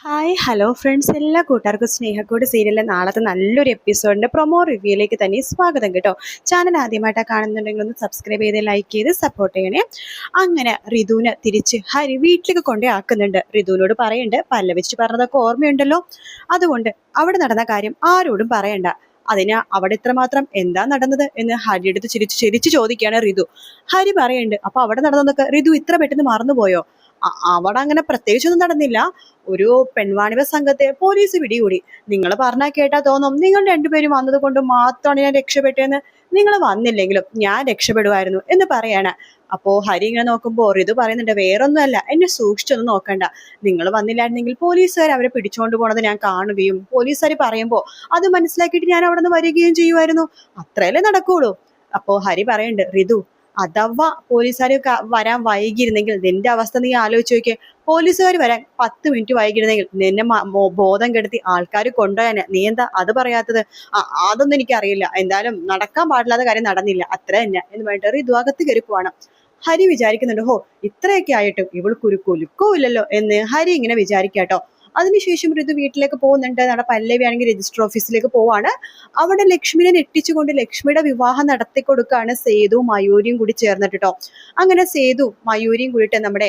Hi hello friends, എല്ലാ കൂട്ടുകാർക്കും സ്നേഹക്കൂട് സീരിയലിലെ നാളത്തെ നല്ലൊരു എപ്പിസോഡിൻ്റെ പ്രൊമോ റിവ്യൂയിലേക്ക് തന്നെ സ്വാഗതം കേട്ടോ. ചാനൽ ആദ്യമായിട്ടാണ് കാണുന്നുണ്ടെങ്കിൽ ഒന്ന് സബ്സ്ക്രൈബ് ചെയ്ത് ലൈക്ക് ചെയ്ത് സപ്പോർട്ട് ചെയ്യണേ. അങ്ങനെ ഋതുവിനെ തിരിച്ച് ഹരി വീട്ടിലേക്ക് കൊണ്ടേ ആക്കുന്നുണ്ട്. ഋതുവിനോട് പറയുന്നുണ്ട്, പല്ലവിച്ച് പറഞ്ഞതൊക്കെ ഓർമ്മയുണ്ടല്ലോ, അതുകൊണ്ട് അവിടെ നടന്ന കാര്യം ആരോടും പറയണ്ട. അതിന് അവിടെ ഇത്രമാത്രം എന്താ നടന്നത് എന്ന് ഹരി എടുത്ത് ചിരിച്ചു ചോദിക്കുകയാണ് ഋതു. ഹരി പറയുന്നുണ്ട്, അപ്പൊ അവിടെ നടന്നതൊക്കെ ഋതു ഇത്ര പെട്ടെന്ന് മറന്നുപോയോ? അവിടെ അങ്ങനെ പ്രത്യേകിച്ചൊന്നും നടന്നില്ല. ഒരു പെൺവാണിഭ സംഘത്തെ പോലീസ് പിടികൂടി. നിങ്ങൾ പറഞ്ഞാൽ കേട്ടാ തോന്നും നിങ്ങൾ രണ്ടുപേരും വന്നത് കൊണ്ട് മാത്രമാണ് ഞാൻ രക്ഷപ്പെട്ടതെന്ന്. നിങ്ങൾ വന്നില്ലെങ്കിലും ഞാൻ രക്ഷപ്പെടുമായിരുന്നു എന്ന് പറയാണ്. അപ്പോ ഹരി ഇങ്ങനെ നോക്കുമ്പോ ഋതു പറയുന്നുണ്ട്, വേറൊന്നുമല്ല, എന്നെ സൂക്ഷിച്ചൊന്നും നോക്കണ്ട. നിങ്ങൾ വന്നില്ലായിരുന്നെങ്കിൽ പോലീസുകാർ അവരെ പിടിച്ചുകൊണ്ട് പോണത് ഞാൻ കാണുകയും പോലീസുകാർ പറയുമ്പോ അത് മനസ്സിലാക്കിയിട്ട് ഞാൻ അവിടെ നിന്ന് വരികയും ചെയ്യുമായിരുന്നു. അത്രയല്ലേ നടക്കുള്ളൂ. അപ്പോ ഹരി പറയുന്നുണ്ട്, ഋതു, അഥവാ പോലീസുകാർ വരാൻ വൈകിയിരുന്നെങ്കിൽ നിന്റെ അവസ്ഥ നീ ആലോചിച്ച് നോക്കിയേ. പോലീസുകാർ വരാൻ 10 മിനിറ്റ് വൈകിയിരുന്നെങ്കിൽ നിന്നെ ബോധം കെടുത്തി ആൾക്കാർ കൊണ്ടുപോയാനെ. നീ എന്താ അത് പറയാത്തത്? അതൊന്നും എനിക്കറിയില്ല, എന്തായാലും നടക്കാൻ പാടില്ലാത്ത കാര്യം നടന്നില്ല, അത്ര തന്നെ എന്ന് പറഞ്ഞിട്ട് ഋതു അകത്ത് കയറി പോവാണ്. ഹരി വിചാരിക്കുന്നുണ്ട്, ഹോ ഇത്രയൊക്കെ ആയിട്ടും ഇവൾക്കൊരു കുലുക്കവും ഇല്ലല്ലോ എന്ന് ഹരി ഇങ്ങനെ വിചാരിക്കാട്ടോ. അതിനുശേഷം ഋതു വീട്ടിലേക്ക് പോകുന്നുണ്ട്. നമ്മുടെ പല്ലവി ആണെങ്കിൽ രജിസ്റ്റർ ഓഫീസിലേക്ക് പോവാണ്. അവിടെ ലക്ഷ്മിനെ ഞെട്ടിച്ചുകൊണ്ട് ലക്ഷ്മിയുടെ വിവാഹം നടത്തി കൊടുക്കുകയാണ് സേതു മയൂരിയും കൂടി ചേർന്നിട്ട് കേട്ടോ. അങ്ങനെ സേതു മയൂരിയും കൂടിയിട്ട് നമ്മുടെ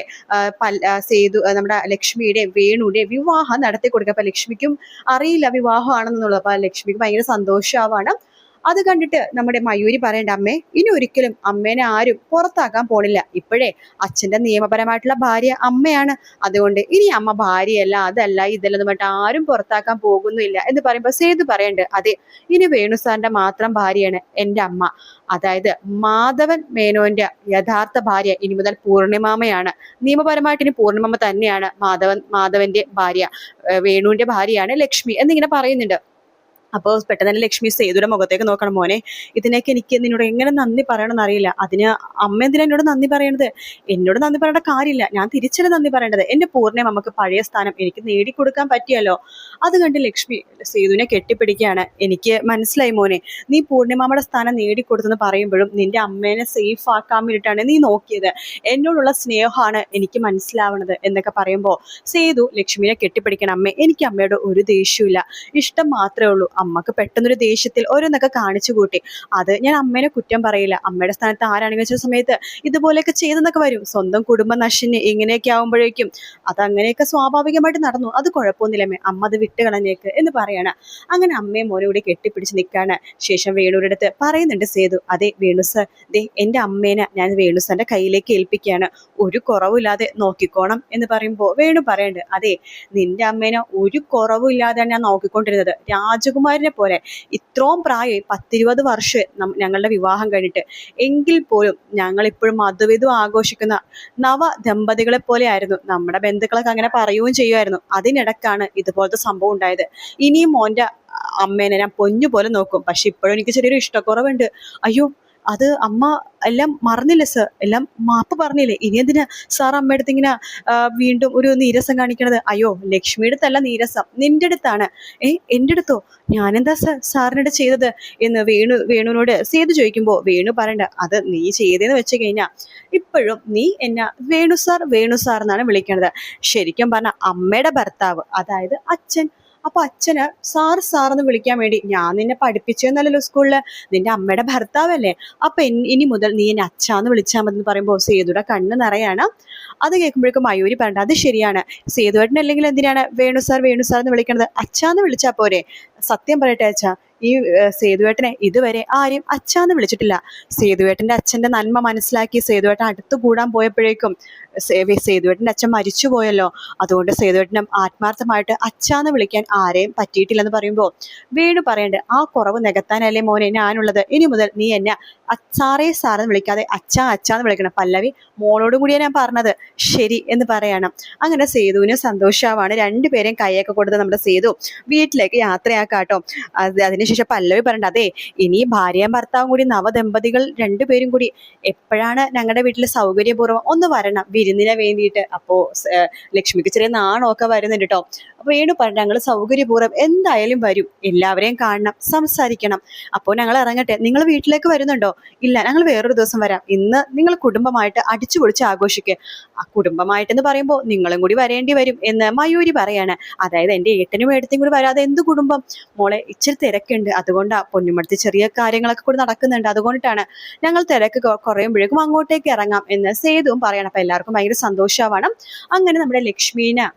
സേതു നമ്മുടെ ലക്ഷ്മിയുടെയും വേണുവിന്റെയും വിവാഹം നടത്തി കൊടുക്കുക. അപ്പൊ ലക്ഷ്മിക്കും അറിയില്ല വിവാഹമാണെന്നുള്ളത്. അപ്പൊ ലക്ഷ്മിക്ക് ഭയങ്കര സന്തോഷമാവാണ്. അത് കണ്ടിട്ട് നമ്മുടെ മയൂരി പറയണ്ട, അമ്മേ ഇനി ഒരിക്കലും അമ്മേനെ ആരും പുറത്താക്കാൻ പോണില്ല. ഇപ്പോഴേ അച്ഛന്റെ നിയമപരമായിട്ടുള്ള ഭാര്യ അമ്മയാണ്. അതുകൊണ്ട് ഇനി അമ്മ ഭാര്യയല്ല, അതല്ല ഇതല്ലെന്ന് പറഞ്ഞിട്ട് ആരും പുറത്താക്കാൻ പോകുന്നില്ല എന്ന് പറയുമ്പോൾ സേതു പറയണ്ട്, അതെ, ഇനി വേണുസാറിന്റെ മാത്രം ഭാര്യയാണ് എൻ്റെ അമ്മ. അതായത് മാധവൻ മേനോന്റെ യഥാർത്ഥ ഭാര്യ ഇനി മുതൽ പൂർണിമാമയാണ്. നിയമപരമായിട്ട് ഇനി പൂർണിമാമ തന്നെയാണ് മാധവന്റെ ഭാര്യ. വേണുവിന്റെ ഭാര്യയാണ് ലക്ഷ്മി എന്നിങ്ങനെ പറയുന്നുണ്ട്. അപ്പോൾ പെട്ടെന്ന് തന്നെ ലക്ഷ്മി സേതുയുടെ മുഖത്തേക്ക് നോക്കണം, മോനെ ഇതിനൊക്കെ എനിക്ക് നിന്നോട് എങ്ങനെ നന്ദി പറയണമെന്ന് അറിയില്ല. അതിന് അമ്മ എന്തിനാ എന്നോട് നന്ദി പറയണത്? എന്നോട് നന്ദി പറയേണ്ട കാര്യമില്ല, ഞാൻ തിരിച്ചല്ലേ നന്ദി പറയേണ്ടത്. എൻ്റെ പൂർണ്ണ നമുക്ക് പഴയ സ്ഥാനം എനിക്ക് നേടിക്കൊടുക്കാൻ പറ്റിയല്ലോ. അത് കണ്ട് ലക്ഷ്മി സേതുവിനെ കെട്ടിപ്പിടിക്കുകയാണ്. എനിക്ക് മനസ്സിലായി മോനെ, നീ പൂർണ്ണിമാമയുടെ സ്ഥാനം നേടിക്കൊടുത്തെന്ന് പറയുമ്പോഴും നിന്റെ അമ്മേനെ സേഫ് ആക്കാൻ വേണ്ടിയിട്ടാണ് നീ നോക്കിയത്. എന്നോടുള്ള സ്നേഹമാണ് എനിക്ക് മനസ്സിലാവണത് എന്നൊക്കെ പറയുമ്പോൾ സേതു ലക്ഷ്മിനെ കെട്ടിപ്പിടിക്കണം. അമ്മേ, എനിക്ക് അമ്മയോട് ഒരു ദേഷ്യമില്ല, ഇഷ്ടം മാത്രമേ ഉള്ളൂ. അമ്മക്ക് പെട്ടെന്നൊരു ദേഷ്യത്തിൽ ഓരോന്നൊക്കെ കാണിച്ചു കൂട്ടി. അത് ഞാൻ അമ്മേനെ കുറ്റം പറയില്ല. അമ്മയുടെ സ്ഥാനത്ത് ആരാണെങ്കിൽ വെച്ച സമയത്ത് ഇതുപോലെയൊക്കെ ചെയ്തെന്നൊക്കെ വരും. സ്വന്തം കുടുംബ നശിന് ഇങ്ങനെയൊക്കെ ആവുമ്പോഴേക്കും അതങ്ങനെയൊക്കെ സ്വാഭാവികമായിട്ട് നടന്നു. അത് കുഴപ്പമൊന്നുമില്ലമ്മേ, അമ്മ അത് വിട്ട് കളഞ്ഞേക്ക് എന്ന് പറയാണ്. അങ്ങനെ അമ്മയും മോനെ കൂടി കെട്ടിപ്പിടിച്ച് നിൽക്കാണ്. ശേഷം വേണുവിന്റെ അടുത്ത് പറയുന്നുണ്ട് സേതു, അതെ വേണു സർ, ദേ എൻ്റെ അമ്മേനെ ഞാൻ വേണു സാറിന്റെ കയ്യിലേക്ക് ഏൽപ്പിക്കുകയാണ്. ഒരു കുറവില്ലാതെ നോക്കിക്കോണം എന്ന് പറയുമ്പോൾ വേണു പറയണ്ട്, അതെ, നിന്റെ അമ്മേനെ ഒരു കുറവില്ലാതെയാണ് ഞാൻ നോക്കിക്കൊണ്ടിരുന്നത്. രാജകുമാരനെ പോലെ ഇത്രയും പ്രായം 10-20 വർഷം ഞങ്ങളുടെ വിവാഹം കഴിഞ്ഞിട്ട്, എങ്കിൽ പോലും ഞങ്ങൾ ഇപ്പോഴും മധുവിധു ആഘോഷിക്കുന്ന നവ ദമ്പതികളെ പോലെ ആയിരുന്നു. നമ്മുടെ ബന്ധുക്കളൊക്കെ അങ്ങനെ പറയുകയും ചെയ്യുമായിരുന്നു. അതിനിടക്കാണ് ഇതുപോലത്തെ സംഭവം ഉണ്ടായത്. ഇനിയും മോന്റെ അമ്മേനെ ഞാൻ പൊന്നു പോലെ നോക്കും. പക്ഷെ ഇപ്പോഴും എനിക്ക് ചെറിയൊരു ഇഷ്ടക്കുറവുണ്ട്. അയ്യോ, അത് അമ്മ എല്ലാം മറന്നില്ല സർ, എല്ലാം മാപ്പ് പറഞ്ഞില്ലേ, ഇനി എന്തിനാ സാർ അമ്മയുടെ അടുത്ത് ഇങ്ങനെ വീണ്ടും ഒരു നീരസം കാണിക്കണത്? അയ്യോ, ലക്ഷ്മിയുടെ അടുത്തല്ല നീരസം, നിന്റെ അടുത്താണ്. എൻ്റെ അടുത്തോ? ഞാനെന്താ സാറിനോട് ചെയ്തത് എന്ന് വേണുവിനോട് സേതു ചോദിക്കുമ്പോൾ വേണു പറയണ്ട, അത് നീ ചെയ്തതെന്ന് വെച്ച് കഴിഞ്ഞാൽ ഇപ്പോഴും നീ എന്നെ വേണു സാർ എന്നാണ് വിളിക്കണത്. ശരിക്കും പറഞ്ഞ അമ്മയുടെ ഭർത്താവ്, അതായത് അച്ഛൻ. അപ്പൊ അച്ഛന് സാറെന്ന് വിളിക്കാൻ വേണ്ടി ഞാൻ നിന്നെ പഠിപ്പിച്ചെന്നല്ലോ സ്കൂളില്, നിന്റെ അമ്മയുടെ ഭർത്താവല്ലേ. അപ്പൊ ഇനി മുതൽ നീ എന്നെ അച്ഛാന്ന് വിളിച്ചാൽ മതി എന്ന് പറയുമ്പോൾ സേതുയുടെ കണ്ണ് നിറയാണ്. അത് കേൾക്കുമ്പോഴേക്കും മയൂരി പറയണ്ട, അത് ശരിയാണ്, സേതുവേട്ടൻ അല്ലെങ്കിൽ എന്തിനാണ് വേണു സാർ എന്ന് വിളിക്കണത്? അച്ഛാന്ന് വിളിച്ചാ പോരെ. സത്യം പറയട്ടെ അച്ഛാ, ഈ സേതുവേട്ടനെ ഇതുവരെ ആരും അച്ഛാന്ന് വിളിച്ചിട്ടില്ല. സേതുവേട്ടന്റെ അച്ഛന്റെ നന്മ മനസ്സിലാക്കി സേതുവേട്ടൻ അടുത്തു കൂടാൻ പോയപ്പോഴേക്കും സേതുവേട്ടന്റെ അച്ഛൻ മരിച്ചു പോയല്ലോ. അതുകൊണ്ട് സേതുവേട്ടനും ആത്മാർത്ഥമായിട്ട് അച്ഛാന്ന് വിളിക്കാൻ ആരെയും പറ്റിയിട്ടില്ലെന്ന് പറയുമ്പോൾ വേണു പറയണ്ട്, ആ കുറവ് നികത്താനല്ലേ മോനെ ഞാനുള്ളത്. ഇനി മുതൽ നീ എന്നെ സാറെന്ന് വിളിക്കാതെ അച്ഛാന്ന് വിളിക്കണം. പല്ലവി മോളോടും കൂടിയാണ് ഞാൻ പറഞ്ഞത്, ശരി എന്ന് പറയണം. അങ്ങനെ സേതുവിന് സന്തോഷമാവാണ്. രണ്ടുപേരെയും കൈയൊക്കെ കൊടുത്ത് നമ്മുടെ സേതു വീട്ടിലേക്ക് യാത്രയാക്കാട്ടോ. അതിനുശേഷം പല്ലവി പറയണ്ട, അതെ, ഇനി ഭാര്യയും ഭർത്താവും കൂടി നവദമ്പതികൾ രണ്ടുപേരും കൂടി എപ്പോഴാണ് ഞങ്ങളുടെ വീട്ടിൽ സൗകര്യപൂർവ്വം ഒന്ന് വരണം വിരുന്നിനെ വേണ്ടിയിട്ട്. അപ്പോ ലക്ഷ്മിക്ക് ചെറിയ നാണമൊക്കെ വരുന്നുണ്ട് കേട്ടോ. അപ്പൊ വേണു പറഞ്ഞു, ഞങ്ങൾ സൗകര്യപൂർവ്വം എന്തായാലും വരും, എല്ലാവരെയും കാണണം, സംസാരിക്കണം. അപ്പോൾ ഞങ്ങൾ ഇറങ്ങട്ടെ, നിങ്ങൾ വീട്ടിലേക്ക് വരുന്നുണ്ടോ? ഇല്ല ഞങ്ങൾ വേറൊരു ദിവസം വരാം, ഇന്ന് നിങ്ങൾ കുടുംബമായിട്ട് അടിച്ചു പൊളിച്ച് ആഘോഷിക്കുക. ആ കുടുംബമായിട്ടെന്ന് പറയുമ്പോൾ നിങ്ങളും കൂടി വരേണ്ടി വരും എന്ന് മയൂരി പറയാണ്. അതായത് എൻ്റെ ഏട്ടനും ഏട്ടത്തെയും കൂടി വരാതെ എന്ത് കുടുംബം മോളെ, ഇച്ചിരി തിരക്കുണ്ട്, അതുകൊണ്ടാ പൊന്നുമടുത്ത് ചെറിയ കാര്യങ്ങളൊക്കെ കൂടി നടക്കുന്നുണ്ട്, അതുകൊണ്ടിട്ടാണ് ഞങ്ങൾ തിരക്ക് കുറയുമ്പോഴേക്കും അങ്ങോട്ടേക്ക് ഇറങ്ങാം എന്ന് സേതുവും പറയണം. അപ്പൊ എല്ലാവർക്കും ഭയങ്കര സന്തോഷമാവണം. അങ്ങനെ നമ്മുടെ ലക്ഷ്മീനെ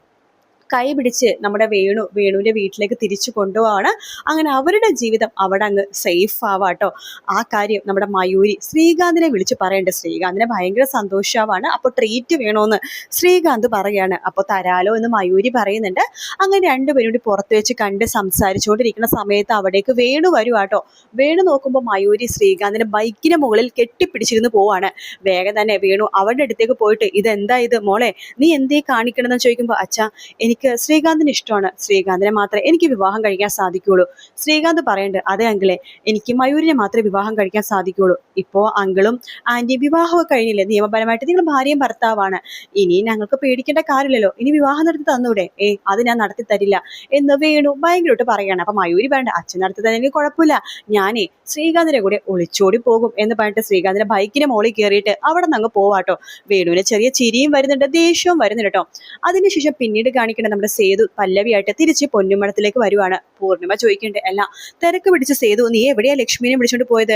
കൈ പിടിച്ച് നമ്മുടെ വേണുവിന്റെ വീട്ടിലേക്ക് തിരിച്ചു കൊണ്ടുപോവാണ്. അങ്ങനെ അവരുടെ ജീവിതം അവിടെ അങ്ങ് സേഫ് ആവാട്ടോ. ആ കാര്യം നമ്മുടെ മയൂരി ശ്രീകാന്തിനെ വിളിച്ച് പറയണ്ട്. ശ്രീകാന്തിനെ ഭയങ്കര സന്തോഷമാവാണ്. അപ്പോൾ ട്രീറ്റ് വേണോന്ന് ശ്രീകാന്ത് പറയാണ്. അപ്പോൾ തരാലോ എന്ന് മയൂരി പറയുന്നുണ്ട്. അങ്ങനെ രണ്ടുപേരും കൂടി പുറത്ത് വെച്ച് കണ്ട് സംസാരിച്ചുകൊണ്ടിരിക്കുന്ന സമയത്ത് അവിടേക്ക് വേണു വരുവാട്ടോ. വേണു നോക്കുമ്പോൾ മയൂരി ശ്രീകാന്തിനെ ബൈക്കിന് മുകളിൽ കെട്ടിപ്പിടിച്ചിരുന്ന് പോവാണ്. വേഗം തന്നെ വേണു അവരുടെ അടുത്തേക്ക് പോയിട്ട് ഇതെന്താ ഇത് മോളെ, നീ എന്തേ കാണിക്കണമെന്ന് ചോദിക്കുമ്പോൾ അച്ഛാ എനിക്ക് ശ്രീകാന്തിന് ഇഷ്ടമാണ്, ശ്രീകാന്തിനെ മാത്രമേ എനിക്ക് വിവാഹം കഴിക്കാൻ സാധിക്കുകയുള്ളൂ. ശ്രീകാന്ത് പറയുന്നുണ്ട് അതെ അങ്കിളെ, എനിക്ക് മയൂരിനെ മാത്രമേ വിവാഹം കഴിക്കാൻ സാധിക്കുകയുള്ളൂ. ഇപ്പോൾ അങ്കിളും ആന്റിയും വിവാഹമൊക്കെ കഴിഞ്ഞില്ലേ, നിയമപരമായിട്ട് നിങ്ങൾ ഭാര്യയും ഭർത്താവാണ്, ഇനി ഞങ്ങൾക്ക് പേടിക്കേണ്ട കാര്യമില്ലല്ലോ, ഇനി വിവാഹം നടത്തി തന്നൂടെ? അത് ഞാൻ നടത്തി തരില്ല എന്ന് വേണു ഭയങ്കരമായിട്ട് പറയാണ്. അപ്പൊ മയൂരി വേണ്ട, അച്ഛൻ നടത്തി തന്നെ കുഴപ്പമില്ല, ഞാനേ ശ്രീകാന്തിന്റെ കൂടെ ഒളിച്ചോടി പോകും എന്ന് പറഞ്ഞിട്ട് ശ്രീകാന്തിന്റെ ബൈക്കിന് മോളിൽ കയറിയിട്ട് അവിടെ നിന്ന് അങ്ങ് പോവാട്ടോ. വേണുവിന് ചെറിയ ചിരിയും വരുന്നുണ്ട്, ദേഷ്യവും വരുന്നുണ്ട് കേട്ടോ. അതിനുശേഷം പിന്നീട് കാണിക്കേണ്ട നമ്മുടെ സേതു പല്ലവിയായിട്ട് തിരിച്ച് പൊന്നുമടത്തിലേക്ക് വരുവാണ്. പൂർണിമ ചോദിക്കുന്നുണ്ട് അല്ല തിരക്ക് പിടിച്ച് സേതു നീ എവിടെയാ ലക്ഷ്മിനെ വിളിച്ചോണ്ട് പോയത്?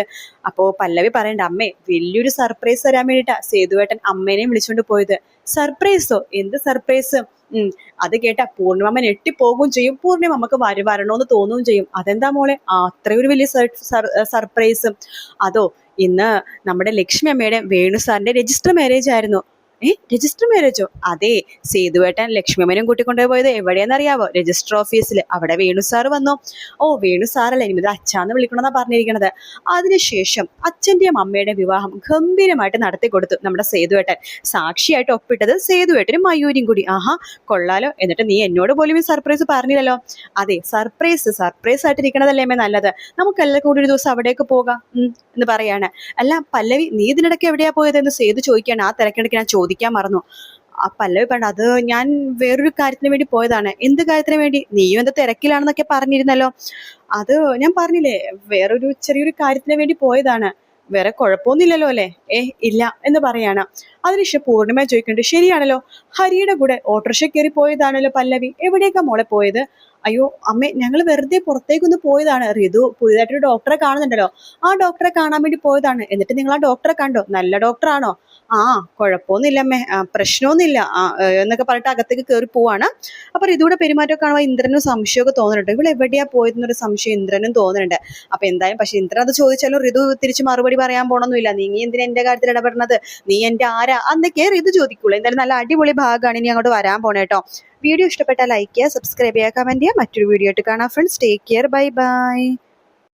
അപ്പോ പല്ലവി പറയണ്ട അമ്മേ വലിയൊരു സർപ്രൈസ് തരാൻ വേണ്ടിയിട്ടാ സേതുവേട്ടൻ അമ്മേനെയും വിളിച്ചോണ്ട് പോയത്. സർപ്രൈസോ? എന്ത് സർപ്രൈസ്? അത് കേട്ട പൂർണിമ ഞെട്ടിപ്പോകുകയും ചെയ്യും. പൂർണിമക്ക് വരണോന്ന് തോന്നുകയും ചെയ്യും. അതെന്താ മോളെ അത്രയൊരു വലിയ സർപ്രൈസ്? അതോ ഇന്ന് നമ്മുടെ ലക്ഷ്മി അമ്മയുടെ വേണു സാറിന്റെ രജിസ്റ്റർ മാരേജ് ആയിരുന്നു. രജിസ്റ്റർ മാരേജോ? അതെ, സേതുവേട്ടൻ ലക്ഷ്മിയമ്മനും കൂട്ടിക്കൊണ്ടുപോയത് എവിടെയാണെന്നറിയാവോ? രജിസ്റ്റർ ഓഫീസിൽ. അവിടെ വേണു സാർ വന്നു. വേണു സാറല്ല, ഇനി ഇത് അച്ഛാന്ന് വിളിക്കണമെന്നാ പറഞ്ഞിരിക്കണത്. അതിനുശേഷം അച്ഛന്റെയും അമ്മയുടെ വിവാഹം ഗംഭീരമായിട്ട് നടത്തി കൊടുത്തു നമ്മുടെ സേതുവേട്ടൻ. സാക്ഷിയായിട്ട് ഒപ്പിട്ടത് സേതുവേട്ടനും മയൂരിയും കൂടി. ആഹാ കൊള്ളാലോ, എന്നിട്ട് നീ എന്നോട് പോലും ഈ സർപ്രൈസ് പറഞ്ഞില്ലല്ലോ. അതെ, സർപ്രൈസ് ആയിട്ടിരിക്കണതല്ലേ അമ്മേ നല്ലത്, നമുക്ക് എല്ലാവർക്കും കൂടി ഒരു ദിവസം അവിടേക്ക് പോകാം എന്ന് പറയാണ്. അല്ല പല്ലവി നീ ഇതിനിടയ്ക്ക് എവിടെയാ പോയത് എന്ന് സേതു ചോദിക്കാണ്. ആ തിരക്കിടയ്ക്ക് ഞാൻ ചോദിക്കാൻ മറന്നു. ആ പല്ലവി പറഞ്ഞ അത് ഞാൻ വേറൊരു കാര്യത്തിന് വേണ്ടി പോയതാണ്. എന്ത് കാര്യത്തിന് വേണ്ടി? നീയും എന്താ തിരക്കിലാണെന്നൊക്കെ പറഞ്ഞിരുന്നല്ലോ. അത് ഞാൻ പറഞ്ഞില്ലേ, വേറൊരു ചെറിയൊരു കാര്യത്തിന് വേണ്ടി പോയതാണ്. വേറെ കുഴപ്പമൊന്നുമില്ലല്ലോ അല്ലേ? ഇല്ല എന്ന് പറയാണ്. അതിനുശേഷം പൂർണിമ ചോദിക്കുന്നുണ്ട് ശരിയാണല്ലോ, ഹരിയുടെ കൂടെ ഓട്ടോറിക്ഷ കയറി പോയതാണല്ലോ പല്ലവി, എവിടേക്കാ മോളെ പോയത്? അയ്യോ അമ്മേ ഞങ്ങൾ വെറുതെ പുറത്തേക്കൊന്ന് പോയതാണ്. ഋതു പുതിയതായിട്ടൊരു ഡോക്ടറെ കാണുന്നുണ്ടല്ലോ, ആ ഡോക്ടറെ കാണാൻ വേണ്ടി പോയതാണ്. എന്നിട്ട് നിങ്ങൾ ആ ഡോക്ടറെ കണ്ടോ? നല്ല ഡോക്ടറാണോ? കുഴപ്പമൊന്നുമില്ല അമ്മേ, പ്രശ്നമൊന്നുമില്ല എന്നൊക്കെ പറഞ്ഞിട്ട് അകത്തേക്ക് കയറി പോവാണ്. അപ്പൊ ഋതുവിടെ പെരുമാറ്റം കാണുമ്പോൾ ഇന്ദ്രനും സംശയമൊക്കെ തോന്നുന്നുണ്ട്. ഇവിടെ എവിടെയാ പോയതെന്നൊരു സംശയം ഇന്ദ്രനും തോന്നുന്നുണ്ട്. അപ്പൊ എന്തായാലും പക്ഷെ ഇന്ദ്രൻ അത് ചോദിച്ചാലും ഋതു തിരിച്ച് മറുപടി പറയാൻ പോണൊന്നുമില്ല. നീ എന്തിനാ എന്റെ കാര്യത്തിൽ ഇടപെടുന്നത്, നീ എന്റെ ആരാ അന്നൊക്കെ ഋതു ചോദിക്കുള്ളൂ. എന്തായാലും നല്ല അടിപൊളി ഭാഗമാണ് ഇനി അങ്ങോട്ട് വരാൻ പോണേട്ടോ. വീഡിയോ ഇഷ്ടപ്പെട്ടാൽ ലൈക്ക് ചെയ്യുക, സബ്സ്ക്രൈബ് ചെയ്യുക, കമന്റ് ചെയ്യുക. മറ്റൊരു വീഡിയോ ആയിട്ട് കാണാം friends. Take care, bye bye.